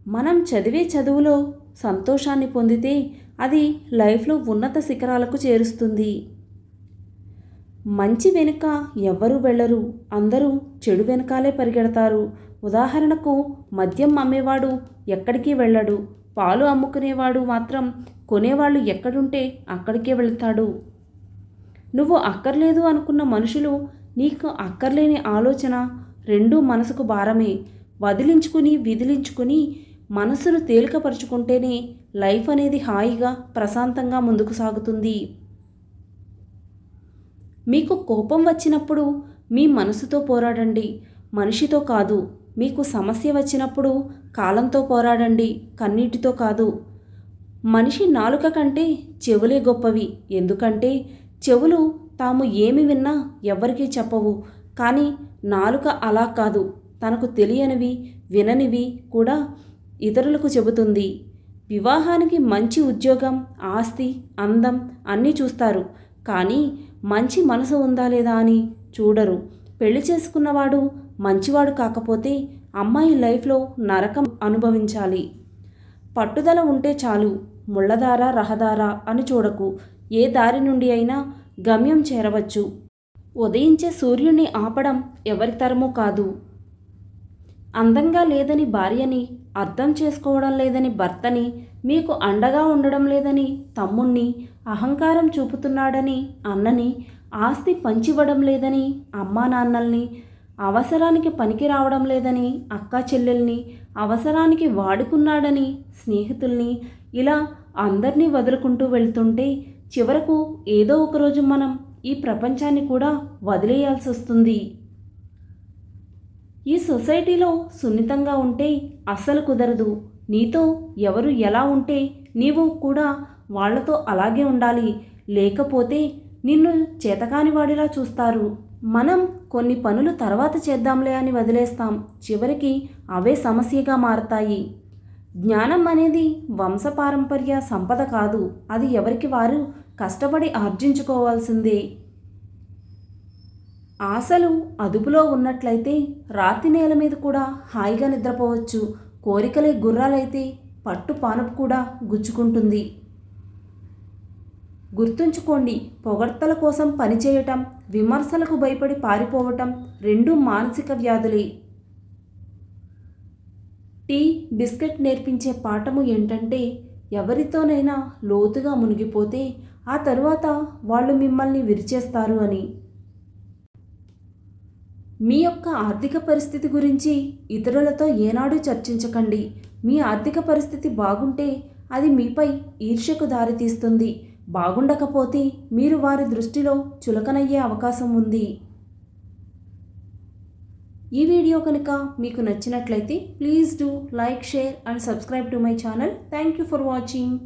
మనం చదివే చదువులో సంతోషాన్ని పొందితే అది లైఫ్లో ఉన్నత శిఖరాలకు చేరుస్తుంది. మంచి వెనుక ఎవ్వరూ వెళ్ళరు, అందరూ చెడు వెనకాలే పరిగెడతారు. ఉదాహరణకు మద్యం అమ్మేవాడు ఎక్కడికి వెళ్ళడు, పాలు అమ్ముకునేవాడు మాత్రం కొనేవాళ్ళు ఎక్కడుంటే అక్కడికే వెళ్తాడు. నువ్వు అక్కర్లేదు అనుకున్న మనుషులు, నీకు అక్కర్లేని ఆలోచన రెండూ మనసుకు భారమే. వదిలించుకుని విదిలించుకుని మనసును తేలికపరుచుకుంటేనే లైఫ్ అనేది హాయిగా ప్రశాంతంగా ముందుకు సాగుతుంది. మీకు కోపం వచ్చినప్పుడు మీ మనసుతో పోరాడండి, మనిషితో కాదు. మీకు సమస్య వచ్చినప్పుడు కాలంతో పోరాడండి, కన్నీటితో కాదు. మనిషి నాలుక కంటే చెవులే గొప్పవి. ఎందుకంటే చెవులు తాము ఏమి విన్నా ఎవ్వరికీ చెప్పవు. కానీ నాలుక అలా కాదు, తనకు తెలియనివి విననివి కూడా ఇతరులకు చెబుతుంది. వివాహానికి మంచి ఉద్యోగం, ఆస్తి, అందం అన్నీ చూస్తారు, కానీ మంచి మనసు ఉందా లేదా అని చూడరు. పెళ్లి చేసుకున్నవాడు మంచివాడు కాకపోతే అమ్మాయి లైఫ్లో నరకం అనుభవించాలి. పట్టుదల ఉంటే చాలు. ముళ్ళదార రహదార అని చూడకు. ఏ దారి నుండి అయినా గమ్యం చేరవచ్చు. ఉదయించే సూర్యుని ఆపడం ఎవరి తరమూ కాదు. అందంగా లేదని భార్యని, అర్థం చేసుకోవడం లేదని భర్తని, మీకు అండగా ఉండడం లేదని తమ్ముణ్ణి, అహంకారం చూపుతున్నాడని అన్నని, ఆస్తి పంచివ్వడం లేదని అమ్మా నాన్నల్ని, అవసరానికి పనికి రావడం లేదని అక్కా చెల్లెల్ని, అవసరానికి వాడుకున్నాడని స్నేహితుల్ని, ఇలా అందరినీ వదులుకుంటూ వెళ్తుంటే చివరకు ఏదో ఒకరోజు మనం ఈ ప్రపంచాన్ని కూడా వదిలేయాల్సి వస్తుంది. ఈ సొసైటీలో సున్నితంగా ఉంటే అస్సలు కుదరదు. నీతో ఎవరు ఎలా ఉంటే నీవు కూడా వాళ్లతో అలాగే ఉండాలి. లేకపోతే నిన్ను చేతకానివాడిలా చూస్తారు. మనం కొన్ని పనులు తర్వాత చేద్దాంలే అని వదిలేస్తాం. చివరికి అవే సమస్యగా మారతాయి. జ్ఞానం అనేది వంశపారంపర్య సంపద కాదు. అది ఎవరికి వారు కష్టపడి ఆర్జించుకోవాల్సిందే. ఆశలు అదుపులో ఉన్నట్లయితే రాతి నేల మీద కూడా హాయిగా నిద్రపోవచ్చు. కోరికలే గుర్రాలైతే పట్టు పానపు కూడా గుచ్చుకుంటుంది. గుర్తుంచుకోండి, పొగడ్తల కోసం పనిచేయటం, విమర్శలకు భయపడి పారిపోవటం రెండూ మానసిక వ్యాధులే. టీ బిస్కెట్ నేర్పించే పాఠము ఏంటంటే, ఎవరితోనైనా లోతుగా మునిగిపోతే ఆ తరువాత వాళ్ళు మిమ్మల్ని విరిచేస్తారు అని. మీ యొక్క ఆర్థిక పరిస్థితి గురించి ఇతరులతో ఏనాడు చర్చించకండి. మీ ఆర్థిక పరిస్థితి బాగుంటే అది మీపై ఈర్ష్యకు దారితీస్తుంది. బాగుండకపోతే మీరు వారి దృష్టిలో చులకనయ్యే అవకాశం ఉంది. ఈ వీడియో కనుక మీకు నచ్చినట్లయితే please do like, share and subscribe to my channel. Thank you for watching.